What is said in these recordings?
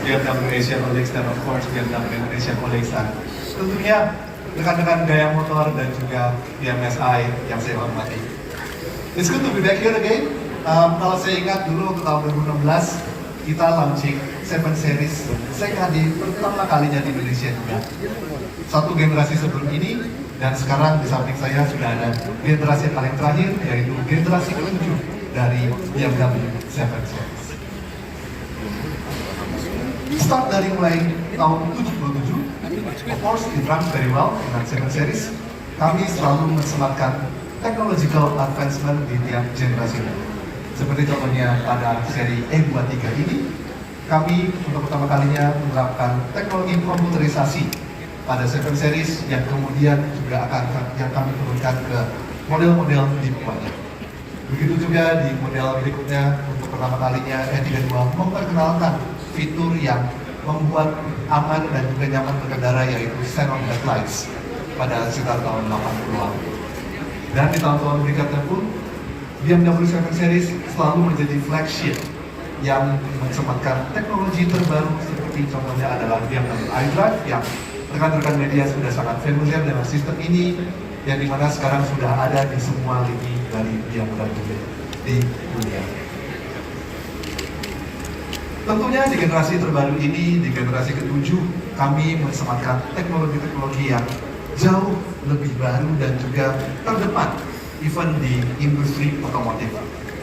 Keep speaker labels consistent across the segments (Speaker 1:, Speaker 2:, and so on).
Speaker 1: BMW Asia Colleagues dan of course BMW Indonesia Colleagues. Tentunya rekan-rekan gaya motor dan juga PMSI yang saya hormati. It's good to be back here again. Kalau saya ingat dulu untuk tahun 2016 kita launching 7 Series. Saya hadir pertama kalinya di Indonesia juga. Satu generasi sebelum ini dan sekarang di samping saya sudah ada generasi yang paling terakhir yaitu generasi ke-7 dari BMW 7 Series. Start dari mulai tahun 77, of course it runs very well dengan 7 Series. Kami selalu mensematkan technological advancement di tiap generasi. Seperti contohnya pada seri E23 ini, kami untuk pertama kalinya menerapkan teknologi komputerisasi pada 7 Series yang kemudian juga akan yang kami turunkan ke model-model di bawahnya. Begitu juga di model berikutnya untuk pertama kalinya E32 memperkenalkan fitur yang membuat aman dan juga nyaman berkendara yaitu xenon headlights pada sekitar tahun 80-an. Dan di tahun-tahun berikutnya pun BMW 7 Series selalu menjadi flagship yang mensematkan teknologi terbaru seperti contohnya adalah BMW iDrive yang rekan-rekan media sudah sangat familiar dengan sistem ini yang dimana sekarang sudah ada di semua lini dari BMW di dunia. Tentunya di generasi terbaru ini, di generasi ke-7, kami mensematkan teknologi-teknologi yang jauh lebih baru dan juga terdepan, even di industri otomotif.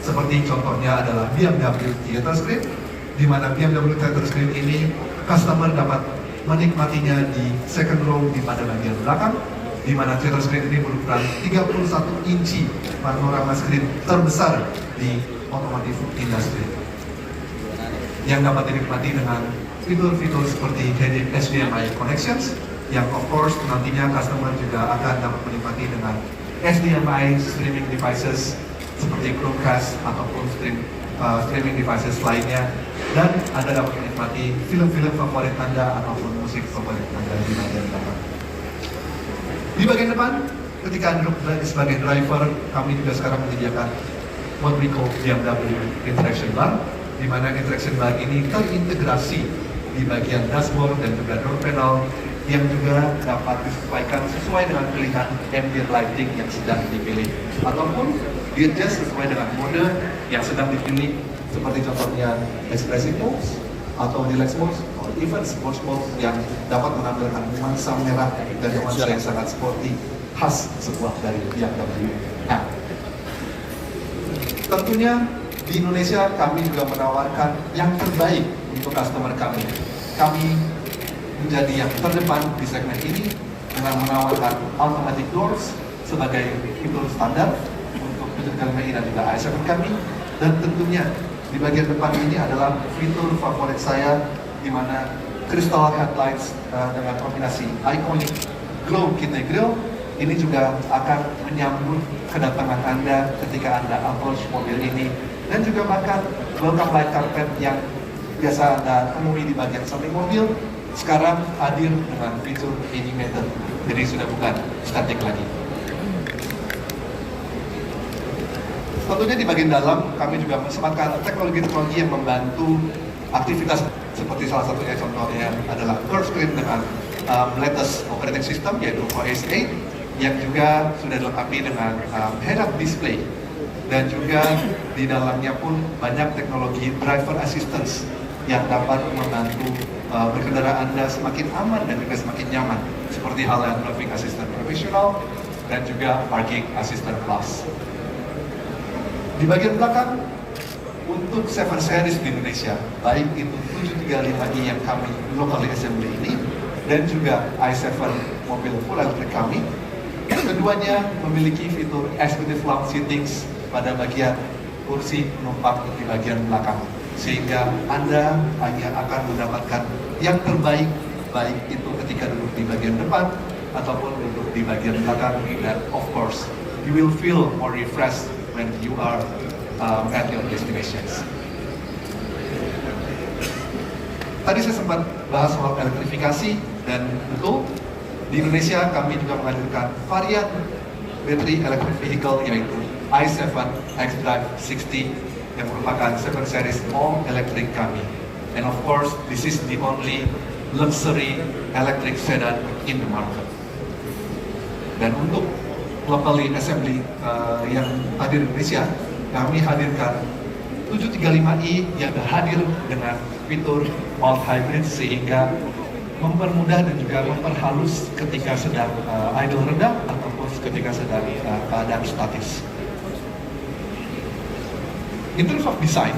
Speaker 1: Seperti contohnya adalah BMW Theater Screen, di mana BMW Theater Screen ini customer dapat menikmatinya di second row di pada bagian belakang, di mana Theater Screen ini berukuran 31 inci panorama screen terbesar di otomotif industri, yang dapat dinikmati dengan fitur-fitur seperti HDMI connections, yang of course nantinya customer juga akan dapat menikmati dengan HDMI streaming devices seperti Chromecast ataupun streaming devices lainnya, dan Anda dapat menikmati film-film favorit Anda ataupun musik favorit Anda di bagian belakang. Di bagian depan, ketika Anda duduk sebagai driver, kami juga sekarang menyediakan what we call BMW Interaction Bar, di mana interaction bar ini terintegrasi di bagian dashboard dan juga door panel yang juga dapat disesuaikan sesuai dengan pilihan ambient lighting yang sedang dipilih ataupun di-adjust sesuai dengan mode yang sedang dipilih, seperti contohnya expressive mode atau relax mode atau even sports mode yang dapat menampilkan nuansa merah dan nuansa yang sangat sporty khas sebuah dari BMW. Nah, tentunya di Indonesia kami juga menawarkan yang terbaik untuk customer kami. Kami menjadi yang terdepan di segmen ini dengan menawarkan automatic doors sebagai fitur standar untuk penerbangan MI dan juga i7 kami. Dan tentunya di bagian depan ini adalah fitur favorit saya, di mana crystal headlights dengan kombinasi iconic glow kidney grille ini juga akan menyambut kedatangan Anda ketika Anda approach mobil ini, dan juga bahkan welcome light carpet yang biasa Anda temui di bagian samping mobil sekarang hadir dengan fitur animated, jadi sudah bukan statik lagi. Tentunya di bagian dalam kami juga mensematkan teknologi-teknologi yang membantu aktivitas seperti salah satunya contohnya adalah curve screen dengan latest operating system yaitu OS 8 yang juga sudah dilengkapi dengan head-up display. Dan juga di dalamnya pun banyak teknologi driver assistance yang dapat membantu berkendara Anda semakin aman dan juga semakin nyaman, seperti halnya driving assistant professional dan juga parking assistant plus. Di bagian belakang untuk 7 Series di Indonesia, baik itu 735i yang kami locally assembly ini dan juga i7 mobil full electric kami, keduanya memiliki fitur executive lounge seatings pada bagian kursi penumpang di bagian belakang, sehingga Anda hanya akan mendapatkan yang terbaik, baik itu ketika duduk di bagian depan ataupun duduk di bagian belakang, dan of course you will feel more refreshed when you are at your destinations. Tadi saya sempat bahas soal elektrifikasi, dan betul di Indonesia kami juga menghadirkan varian battery electric vehicle yaitu i7 xDrive 60 yang merupakan 7 Series all electric kami. And of course, this is the only luxury electric sedan in the market. Dan untuk locally assembly yang hadir di Indonesia, kami hadirkan 735i yang hadir dengan fitur mild hybrid sehingga mempermudah dan juga memperhalus ketika sedang idle rendah ataupun ketika sedang keadaan statis. In terms of design,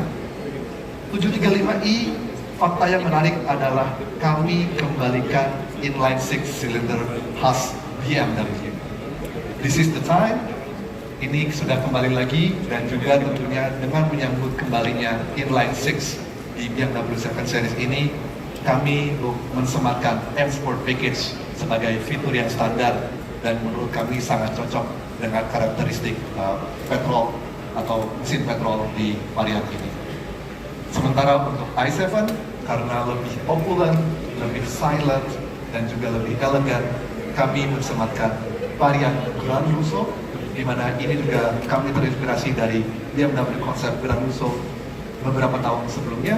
Speaker 1: 735i fakta yang menarik adalah kami kembalikan inline six cylinder khas BMW. This is the time. Ini sudah kembali lagi dan juga tentunya dengan menyambut kembalinya inline six di BMW 7 Series ini, kami mensematkan M Sport Package sebagai fitur yang standar dan menurut kami sangat cocok dengan karakteristik petrol atau mesin petrol di varian ini. Sementara untuk i7 karena lebih opulent, lebih silent dan juga lebih elegan, kami mensematkan varian Gran Lusso, di mana ini juga kami terinspirasi dari BMW konsep Gran Lusso beberapa tahun sebelumnya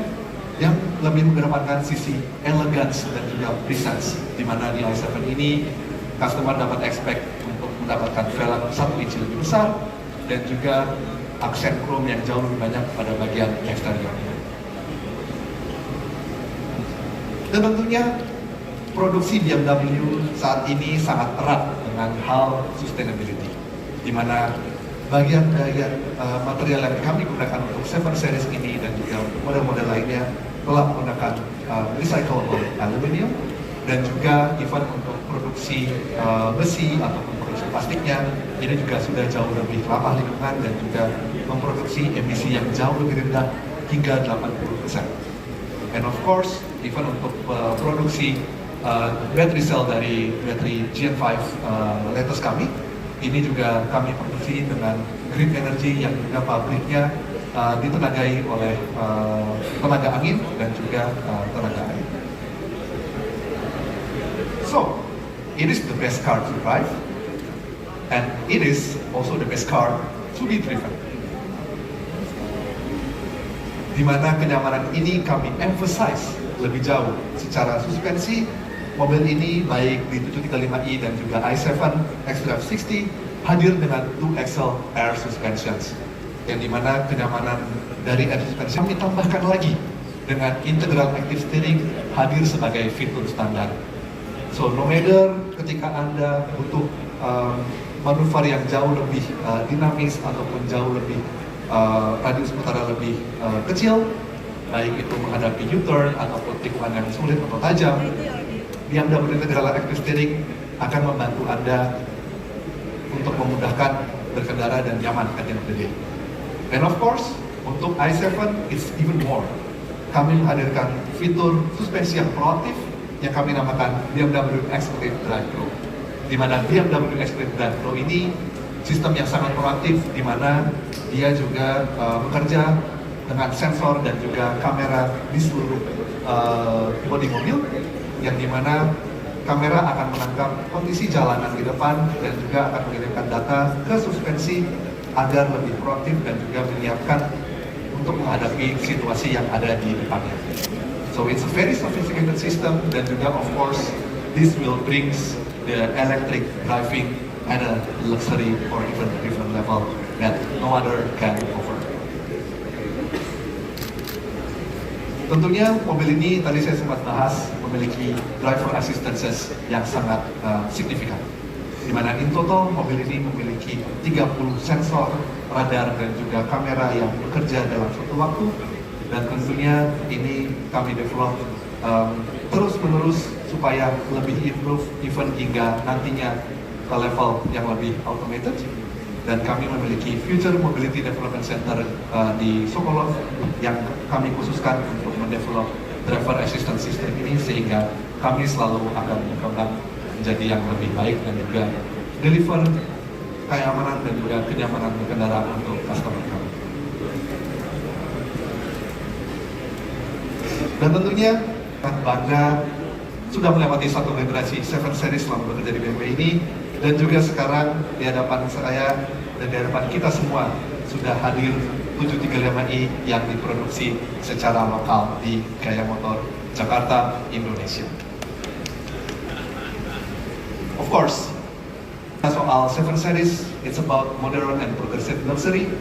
Speaker 1: yang lebih mengedepankan sisi elegance dan juga presence, di mana di i7 ini customer dapat expect untuk mendapatkan velg 1 inci lebih besar dan juga aksen chrome yang jauh lebih banyak pada bagian eksteriornya. Dan tentunya produksi BMW saat ini sangat erat dengan hal sustainability, di mana bagian material yang kami gunakan untuk 7 Series ini dan juga model-model lainnya telah menggunakan recyclable aluminium dan juga even untuk produksi besi ataupun produksi plastiknya ini juga sudah jauh lebih ramah lingkungan dan juga memproduksi emisi yang jauh lebih rendah hingga 80%. And of course, even untuk produksi battery cell dari battery Gen 5 latest kami, ini juga kami produksi dengan green energy yang juga pabriknya ditenagai oleh tenaga angin dan juga tenaga air. So, it is the best car to drive, and it is also the best car to be driven. Di mana kenyamanan ini kami emphasize lebih jauh secara suspensi. Mobil ini baik di 735i dan juga i7 X360 hadir dengan 2-axle air suspensions, yang dimana kenyamanan dari air suspension kami tambahkan lagi dengan integral active steering hadir sebagai fitur standar. So no matter ketika Anda butuh manuver yang jauh lebih dinamis ataupun jauh lebih radius putaran lebih kecil, baik itu menghadapi U-turn ataupun tikungan yang sulit atau tajam, BMW Integral Active Steering akan membantu Anda untuk memudahkan berkendara dan nyaman at the end of the day. And of course, untuk i7 it's even more. Kami menghadirkan fitur suspensi yang proaktif yang kami namakan BMW Executive Drive Pro. Di mana BMW Executive Drive Pro ini sistem yang sangat proaktif, di mana dia juga bekerja dengan sensor dan juga kamera di seluruh bodi mobil, yang dimana kamera akan menangkap kondisi jalanan di depan dan juga akan mengirimkan data ke suspensi agar lebih proaktif dan juga menyiapkan untuk menghadapi situasi yang ada di depannya. So it's a very sophisticated system dan juga of course this will brings the electric driving at a luxury or even different level that no other can offer. Tentunya mobil ini tadi saya sempat bahas memiliki driver assistances yang sangat signifikan, di mana in total mobil ini memiliki 30 sensor, radar dan juga kamera yang bekerja dalam suatu waktu, dan tentunya ini kami develop terus menerus supaya lebih improve even hingga nantinya ke level yang lebih automated. Dan kami memiliki Future Mobility Development Center di Sokolov yang kami khususkan untuk mendevelop driver assistance system ini, sehingga kami selalu akan berkembang menjadi yang lebih baik dan juga deliver keamanan dan juga kenyamanan berkendara untuk customer kami. Dan tentunya bangga sudah melewati satu generasi 7 Series selama bekerja di BMW ini, dan juga sekarang di hadapan saya dan di hadapan kita semua sudah hadir 735i yang diproduksi secara lokal di Gaya Motor Jakarta, Indonesia. Of course, soal 7 Series, it's about modern and progressive luxury.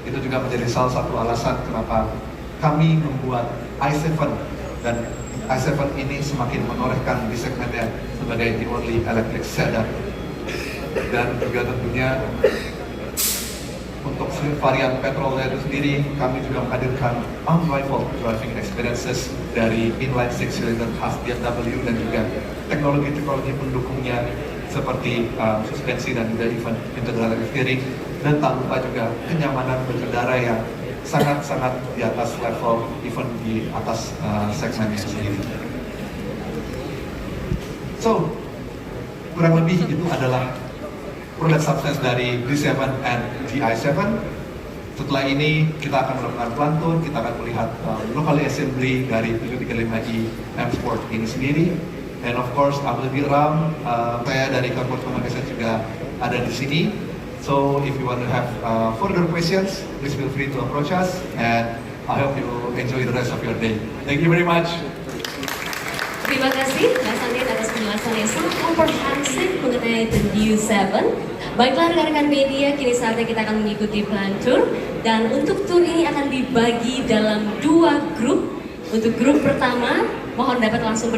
Speaker 1: Itu juga menjadi salah satu alasan kenapa kami membuat i7, dan i7 ini semakin menorehkan di segmennya sebagai the only electric sedan. Dan juga tentunya untuk varian petrolnya itu sendiri, kami juga menghadirkan unrivaled driving experiences dari inline 6-cylinder khas BMW dan juga teknologi-teknologi pendukungnya seperti suspensi dan juga event integrated steering, dan tak lupa juga kenyamanan berkendara yang sangat-sangat di atas level event di atas segmennya sendiri. So, kurang lebih itu adalah produk substance dari D7 and GI7. Setelah ini kita akan melakukan pelantun, kita akan melihat locally assembly dari 735i M Sport ini sendiri. And of course, Abdul Ram, saya dari Corporate Communication juga ada di sini. So if you want to have further questions, please feel free to approach us, and I hope you enjoy the rest of your day. Thank you very much.
Speaker 2: Terima kasih Mas Andin atas penjelasan yang sangat komprehensif mengenai the new 7. Baiklah rekan-rekan media, kini saatnya kita akan mengikuti plan tour, dan untuk tour ini akan dibagi dalam 2 grup. Untuk grup pertama, mohon dapat langsung